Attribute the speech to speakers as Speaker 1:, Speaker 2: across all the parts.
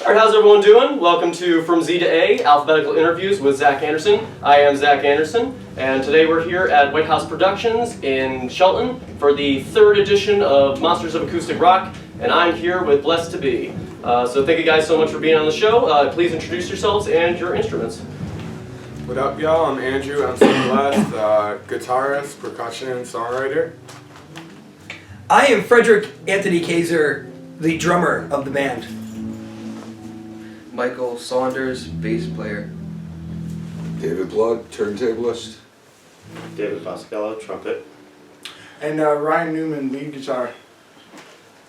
Speaker 1: Alright, how's everyone doing? Welcome to From Z to A, Alphabetical Interviews with Zach Anderson. I am Zach Anderson, and today we're here at White House Productions in Shelton for the 3rd edition of Monsters of Acoustic Rock, and I'm here with Blessed to Be. So thank you guys so much for being on the show. Please introduce yourselves and your instruments.
Speaker 2: What up, y'all? I'm Andrew. I'm so blessed. Guitarist, percussion, songwriter.
Speaker 3: I am Frederick Anthony Kaiser, the drummer of the band.
Speaker 4: Michael Saunders, bass player.
Speaker 5: David Blood, turntablist.
Speaker 6: David Pascallo, trumpet.
Speaker 7: And Ryan Newman, lead guitar.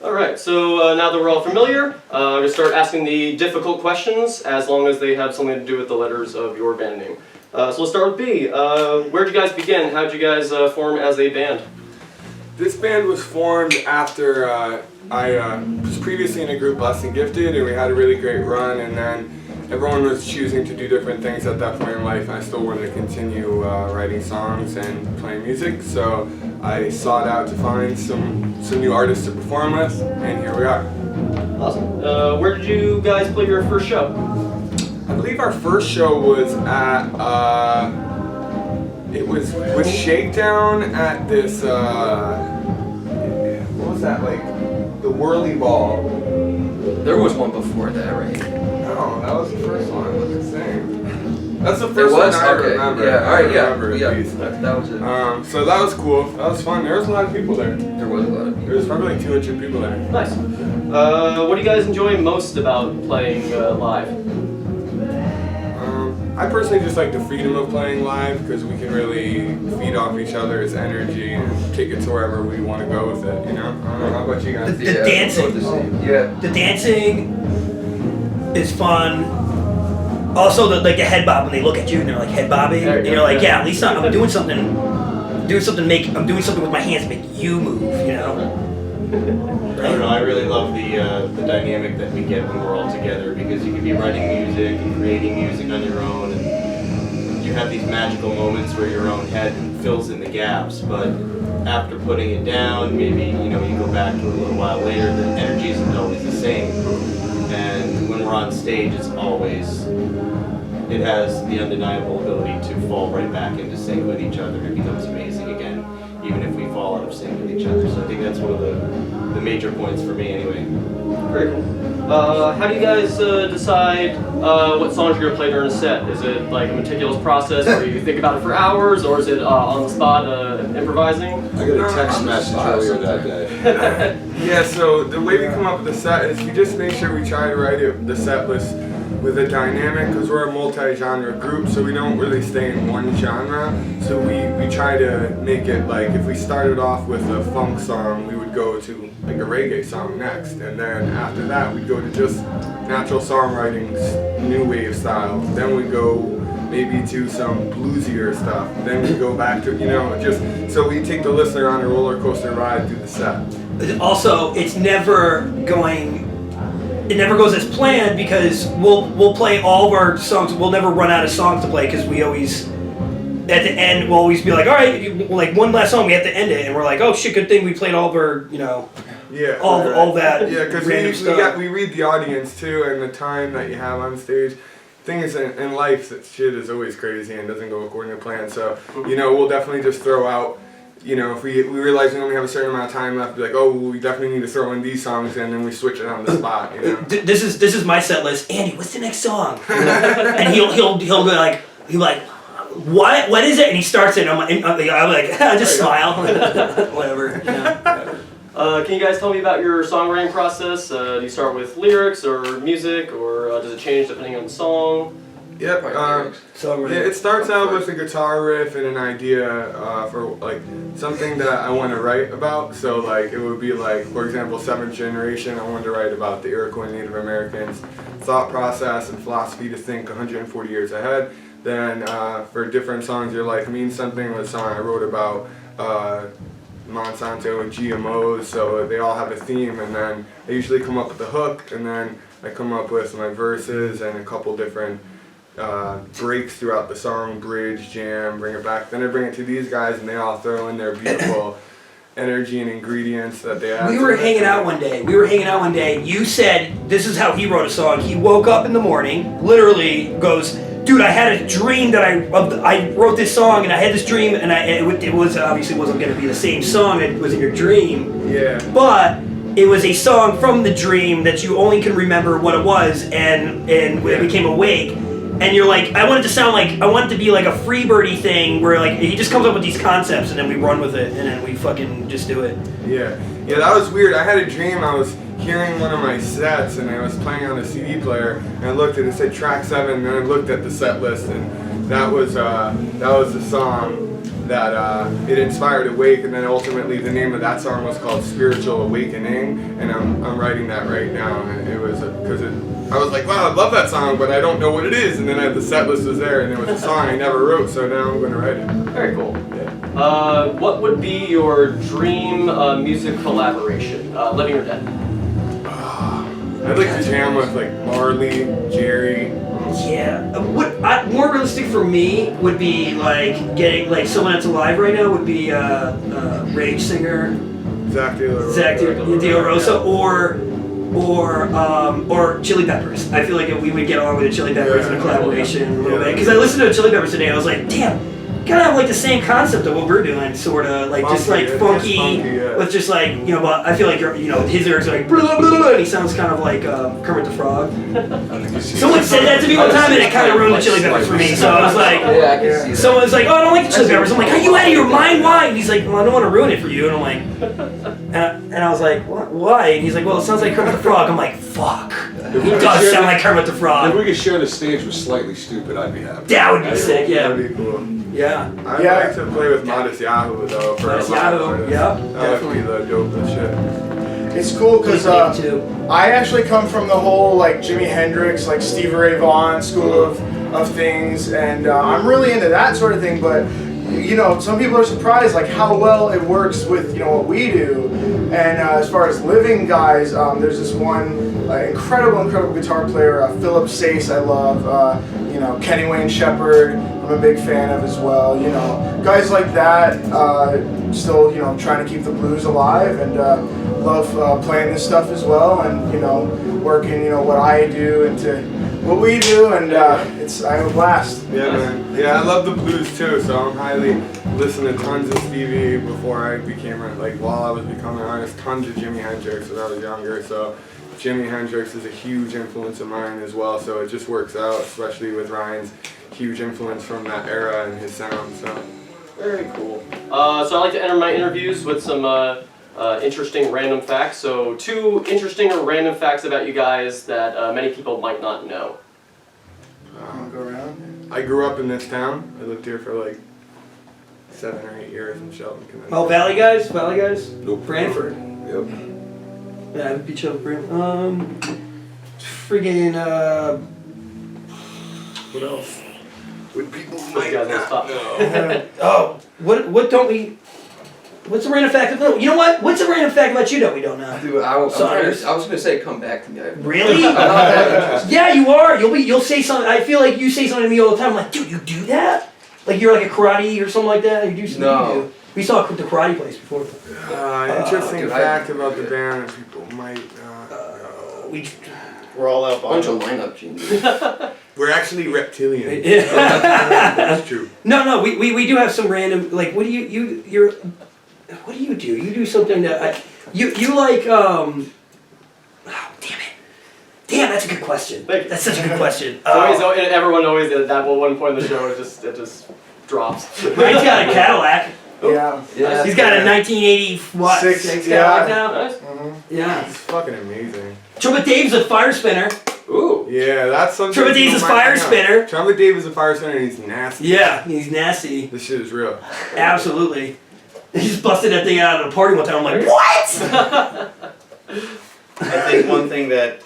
Speaker 1: Alright, so now that we're all familiar, I'm going to start asking the difficult questions as long as they have something to do with the letters of your band name. So let's start with B. Where'd you guys begin? How'd you guys form as a band?
Speaker 2: This band was formed after I was previously in a group, Blessed and Gifted, and we had a really great run, and then everyone was choosing to do different things at that point in life, and I still wanted to continue writing songs and playing music, so I sought out to find some new artists to perform with, and here we are.
Speaker 1: Awesome. Where did you guys play your first show?
Speaker 2: I believe our first show was at, it was with Shakedown at this, what was that, like, the Whirly Ball.
Speaker 4: There was one before that, right?
Speaker 2: No, that was the first one. What's it saying? That's the
Speaker 4: It
Speaker 2: first
Speaker 4: was?
Speaker 2: one I
Speaker 4: Okay.
Speaker 2: remember.
Speaker 4: Yeah, alright, yeah.
Speaker 2: remember at least.
Speaker 4: That was it.
Speaker 2: So that was cool. That was fun. There was a lot of people there.
Speaker 4: There was a lot of
Speaker 2: There
Speaker 4: people.
Speaker 2: was probably like 200 people there.
Speaker 1: Nice. What do you guys enjoy most about playing live?
Speaker 2: I personally just like the freedom of playing live because we can really feed off each other's energy and take it to wherever we want to go with it, you know? I don't know, how about you guys?
Speaker 3: The dancing.
Speaker 4: The same. Yeah.
Speaker 3: The dancing is fun. Also, the head bob when they look at you and they're like head bobbing, and you're like, yeah, at least I'm doing something. I'm doing something with my hands to make you move, you know.
Speaker 6: I don't know, I really love the dynamic that we get when we're all together because you can be writing music and creating music on your own and you have these magical moments where your own head fills in the gaps, but after putting it down, maybe you go back to it a little while later, the energy isn't always the same. And when we're on stage, it has the undeniable ability to fall right back into sync with each other. It becomes amazing again, even if we fall out of sync with each other. So I think that's one of the major points for me anyway.
Speaker 1: Very cool. How do you guys decide what songs you're going to play during a set? Is it like a meticulous process where you think about it for hours, or is it on the spot improvising?
Speaker 5: I got a text message earlier that day.
Speaker 2: Yeah, so the way we come up with the set is we just make sure we try to write the set list with a dynamic because we're a multi-genre group, so we don't really stay in one genre. So we try to make it like if we started off with a funk song, we would go to like a reggae song next, and then after that we'd go to just natural songwriting, new wave style. Then we go maybe to some bluesier stuff. Then we go back to just so we take the listener on a roller coaster ride through the set.
Speaker 3: Also, it never goes as planned because we'll play all of our songs. We'll never run out of songs to play because we always, at the end, we'll always be like, all right, like one last song, we have to end it, and we're like, oh shit, good thing we played all of our, all that.
Speaker 2: Yeah, because we read the audience too, and the time that you have on stage. Thing is, in life, that shit is always crazy and doesn't go according to plan. So, we'll definitely just throw out. If we realize we only have a certain amount of time left, be like, oh, well, we definitely need to throw in these songs, and then we switch it on the spot.
Speaker 3: This is my set list. Andy, what's the next song? And he'll go like, what is it? And he starts it. And I'm like, I just smile, whatever.
Speaker 1: Can you guys tell me about your songwriting process? Do you start with lyrics or music, or does it change depending on the song?
Speaker 2: Yep. It starts out with a guitar riff and an idea for like something that I want to write about. So like it would be like, for example, 7th Generation. I wanted to write about the Iroquois Native Americans' thought process and philosophy to think 140 years ahead. Then for different songs, Your Life Means Something was a song I wrote about Monsanto and GMOs. So they all have a theme, and then I usually come up with the hook, and then I come up with my verses and a couple different breaks throughout the song, bridge, jam, bring it back. Then I bring it to these guys and they all throw in their beautiful energy and ingredients that they add.
Speaker 3: We
Speaker 2: to
Speaker 3: were
Speaker 2: it.
Speaker 3: hanging out one day. You said this is how he wrote a song. He woke up in the morning, literally goes, "Dude, I had a dream that I wrote this song, and I had this dream, and it was obviously wasn't going to be the same song that was in your dream,
Speaker 2: Yeah.
Speaker 3: but it was a song from the dream that you only can remember what it was, and it became awake." And you're like, I want it to be like a Freebirdy thing where like he just comes up with these concepts and then we run with it and then we fucking just do it.
Speaker 2: Yeah, that was weird. I had a dream. I was hearing one of my sets and I was playing on a CD player and I looked and it said track 7 and then I looked at the set list and that was the song that it inspired Awake, and then ultimately the name of that song was called Spiritual Awakening, and I'm writing that right now, and it was because I was like, wow, I love that song, but I don't know what it is, and then the set list was there, and it was a song I never wrote, so now I'm going to write it.
Speaker 1: Very cool.
Speaker 2: Yeah.
Speaker 1: What would be your dream music collaboration, living or dead?
Speaker 2: I'd like to jam with like Marley, Jerry.
Speaker 3: Yeah. More realistic for me would be like getting like someone that's alive right now would be Rage singer
Speaker 2: Zach De
Speaker 3: La Rosa or Chili Peppers. I feel like we would get along with the Chili Peppers in a collaboration a little bit. Because I listened to the Chili Peppers today, I was like, damn, kind of have like the same concept of what we're doing, sort of like just like funky, with just like but I feel like his lyrics are like blah, blah, blah, blah, and he sounds kind of like Kermit the Frog. Someone said that to me one time and it kind of ruined the Chili Peppers for me. So I was like,
Speaker 4: Yeah, I can see that.
Speaker 3: someone's like, oh, I don't like the Chili Peppers. I'm like, are you out of your mind? Why? And he's like, well, I don't want to ruin it for you. And I'm like, and I was like, why? And he's like, well, it sounds like Kermit the Frog. I'm like, fuck. He does sound like Kermit the
Speaker 5: If
Speaker 3: Frog.
Speaker 5: we could share the stage with Slightly Stupid, I'd be happy.
Speaker 3: That would be sick, yeah.
Speaker 2: That'd be cool.
Speaker 3: Yeah.
Speaker 2: I'd like to play with Modest Yahoo though. For
Speaker 3: Modest
Speaker 2: a lot of
Speaker 3: Yahoo,
Speaker 2: artists.
Speaker 3: yeah,
Speaker 2: That would be the dopest shit.
Speaker 7: It's cool because
Speaker 3: Me too.
Speaker 7: I actually come from the whole like Jimi Hendrix, like Stevie Ray Vaughan school of things, and I'm really into that sort of thing. But some people are surprised like how well it works with what we do. And as far as living guys, there's this one incredible guitar player, Philip Sace. I love. Kenny Wayne Shepherd. I'm a big fan of as well. Guys like that. Still, trying to keep the blues alive and love playing this stuff as well. And working, what I do into what we do, and I have a blast.
Speaker 2: Yeah, man. Yeah, I love the blues too, so I'm highly listening to tons of Stevie before I became while I was becoming an artist, tons of Jimi Hendrix when I was younger. So Jimi Hendrix is a huge influence of mine as well. So it just works out, especially with Ryan's huge influence from that era and his sound. So
Speaker 1: Very cool. So I like to enter my interviews with some interesting random facts. So 2 interesting or random facts about you guys that many people might not know.
Speaker 7: Go around.
Speaker 2: I grew up in this town. I lived here for like 7 or 8 years in Shelton, Connecticut.
Speaker 3: Oh, Valley guys?
Speaker 5: Nope.
Speaker 3: Branford.
Speaker 5: Yep.
Speaker 3: Yeah, I'd be chill with Branford. Friggin',
Speaker 2: What else? Would people
Speaker 1: You
Speaker 2: might
Speaker 1: guys want to
Speaker 2: not
Speaker 1: stop?
Speaker 2: know?
Speaker 3: what don't we... What's a random fact? No, you know what? What's a random fact about you that we don't know?
Speaker 4: Dude, I was
Speaker 3: Saunders.
Speaker 4: gonna say come back to me.
Speaker 3: Really?
Speaker 4: I'm not that interested.
Speaker 3: Yeah, you are. You'll say something. I feel like you say something to me all the time. I'm like, dude, you do that? Like you're like a karate or something like that? You do something?
Speaker 4: No.
Speaker 3: You do. We saw the karate place before.
Speaker 2: Interesting
Speaker 4: dude,
Speaker 2: fact
Speaker 4: I-
Speaker 2: about the band that people might not know.
Speaker 8: We're all out
Speaker 4: Bunch of
Speaker 8: on
Speaker 4: lineup genius.
Speaker 2: We're actually reptilians.
Speaker 3: Yeah.
Speaker 2: That's true.
Speaker 3: No, we do have some random, like, what do you do? You do something that, you like, oh, damn it. Damn, that's a good question.
Speaker 1: Thank you.
Speaker 3: That's such a good question.
Speaker 1: Everyone always at that one point in the show, it just drops.
Speaker 3: Ryan's got a Cadillac.
Speaker 7: Yeah.
Speaker 4: Yeah.
Speaker 3: He's got a 1980, what,
Speaker 7: Six,
Speaker 3: six
Speaker 7: yeah.
Speaker 3: Cadillac now?
Speaker 1: Nice.
Speaker 3: Yeah.
Speaker 2: It's fucking amazing.
Speaker 3: Trumpet Dave's a fire spinner.
Speaker 1: Ooh.
Speaker 2: Yeah, that's something.
Speaker 3: Trumpet Dave's
Speaker 2: people
Speaker 3: a
Speaker 2: might
Speaker 3: fire
Speaker 2: not know.
Speaker 3: spinner.
Speaker 2: Trumpet Dave is a fire spinner and he's nasty.
Speaker 3: Yeah, he's nasty.
Speaker 2: This shit is real.
Speaker 3: Absolutely. He just busted that thing out at a party one time. I'm like, what?
Speaker 8: I think one thing that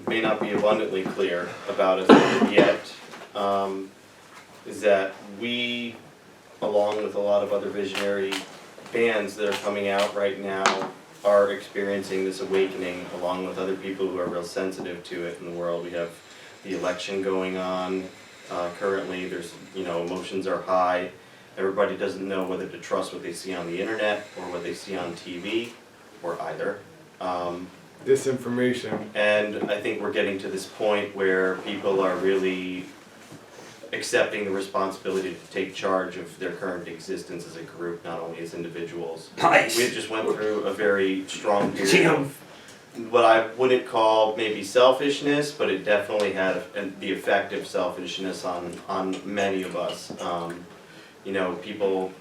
Speaker 8: may not be abundantly clear about us yet is that we, along with a lot of other visionary bands that are coming out right now, are experiencing this awakening along with other people who are real sensitive to it in the world. We have the election going on currently. There's, emotions are high, Everybody doesn't know whether to trust what they see on the internet or what they see on TV, or either.
Speaker 2: Disinformation.
Speaker 8: And I think we're getting to this point where people are really accepting the responsibility to take charge of their current existence as a group, not only as individuals.
Speaker 3: Nice.
Speaker 8: We just went through a very strong period
Speaker 3: Jam.
Speaker 8: of what I wouldn't call maybe selfishness, but it definitely had the effect of selfishness on many of us. You know, people,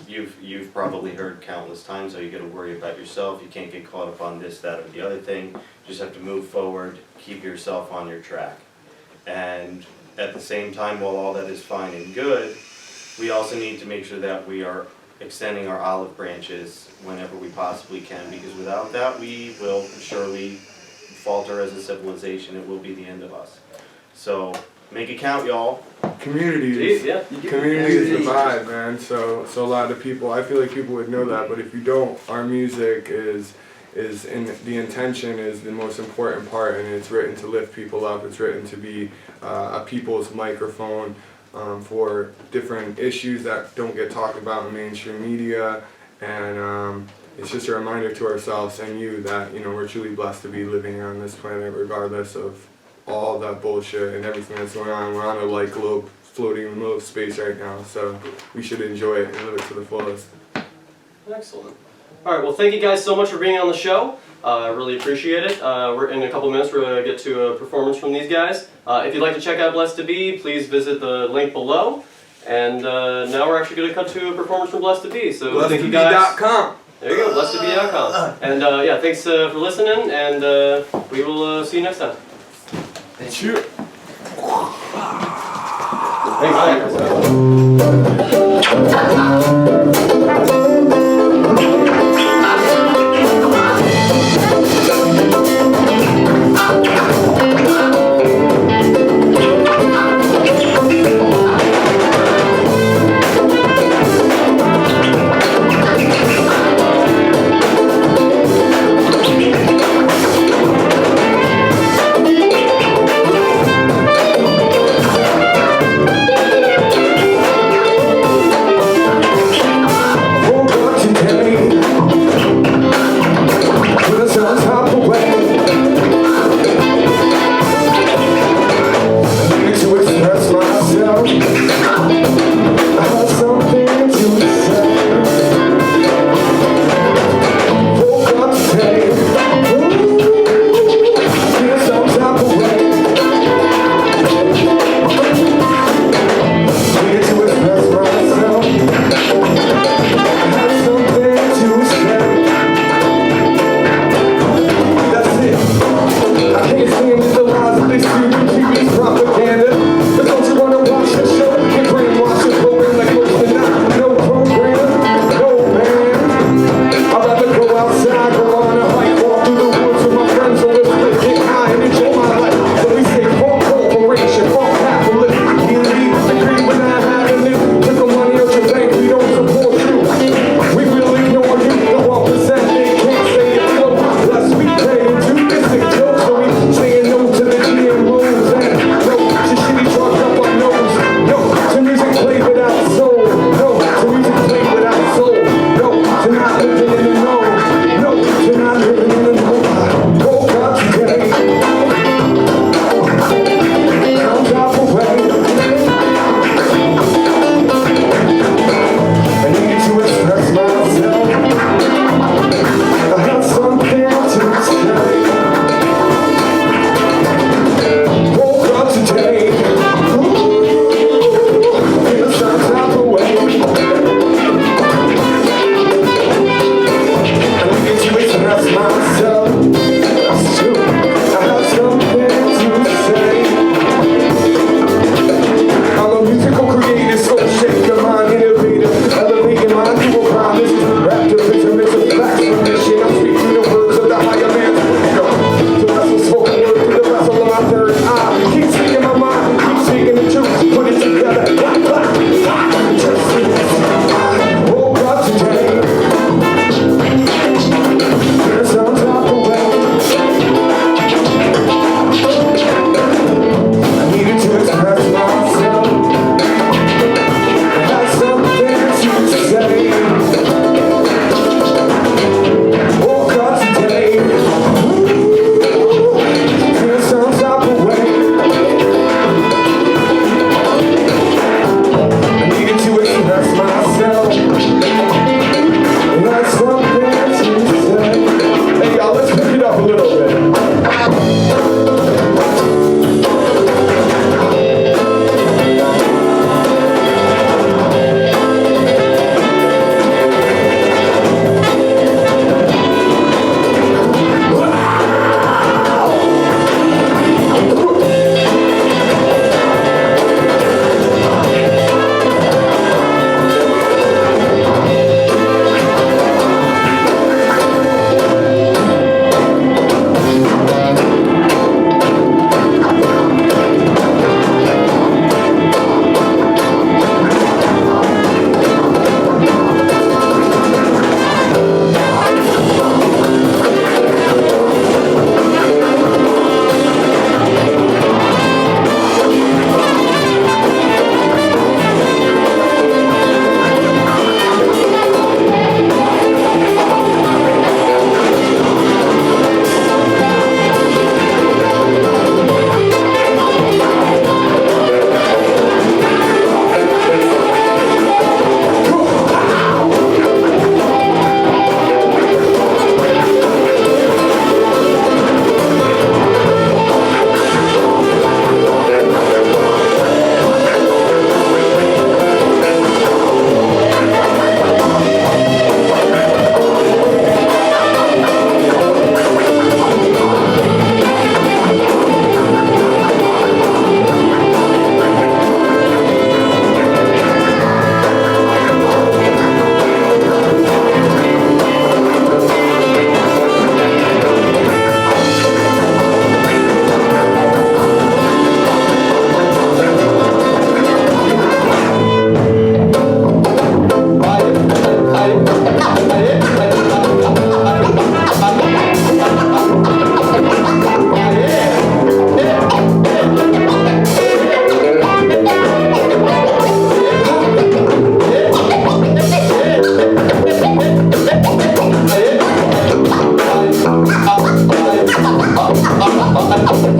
Speaker 8: you've probably heard countless times how you got to worry about yourself. You can't get caught up on this, that, or the other thing. You just have to move forward, keep yourself on your track. And at the same time, while all that is fine and good, we also need to make sure that we are extending our olive branches whenever we possibly can, because without that we will surely falter as a civilization. It will be the end of us. So make it count, y'all.
Speaker 2: Communities.
Speaker 1: Jeez, yeah.
Speaker 2: Communities divide, man. So a lot of people, I feel like people would know that, but if you don't, our music is in the intention is the most important part, and it's written to lift people up. It's written to be a people's microphone for different issues that don't get talked about in mainstream media, and it's just a reminder to ourselves and you that, you know, we're truly blessed to be living on this planet regardless of all that bullshit and everything that's going on. We're on a light globe floating in the middle of space right now, so we should enjoy it and live it to the fullest.
Speaker 1: Excellent. All right, well, thank you guys so much for being on the show. I really appreciate it. We're in a couple minutes, we're going to get to a performance from these guys. If you'd like to check out Blessed to Be, please visit the link below. And now we're actually going to cut to a performance from Blessed to Be. So thank you guys.
Speaker 2: BlessedToBe.com.
Speaker 1: There you go, blessedtobee.com. And yeah, thanks for listening, and we will see you next time.
Speaker 2: Cheers.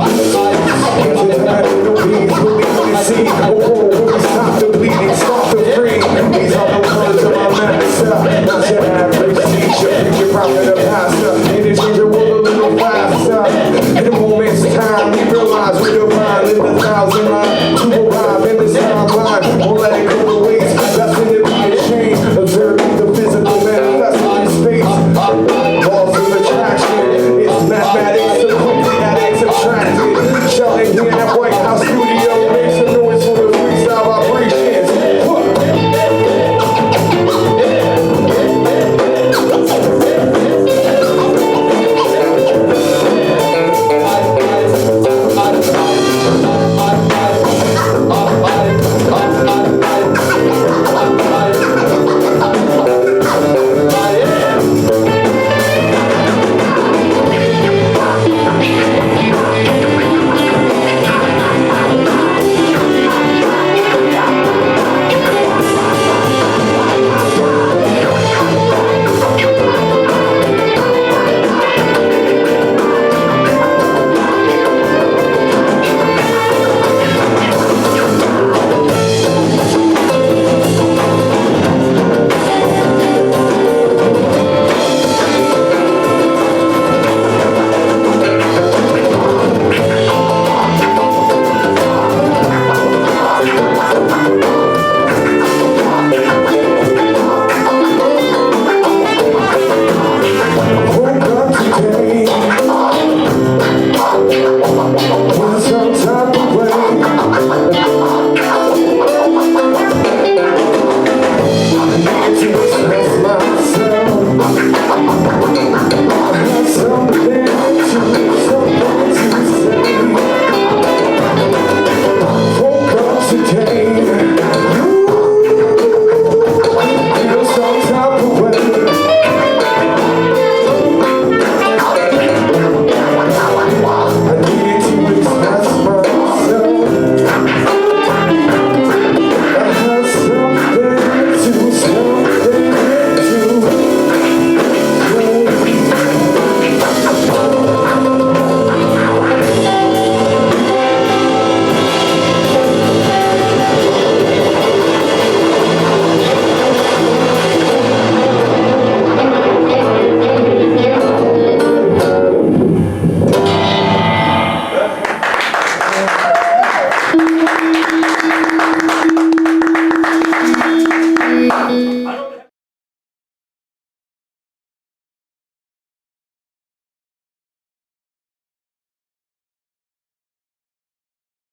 Speaker 9: Nobody will see.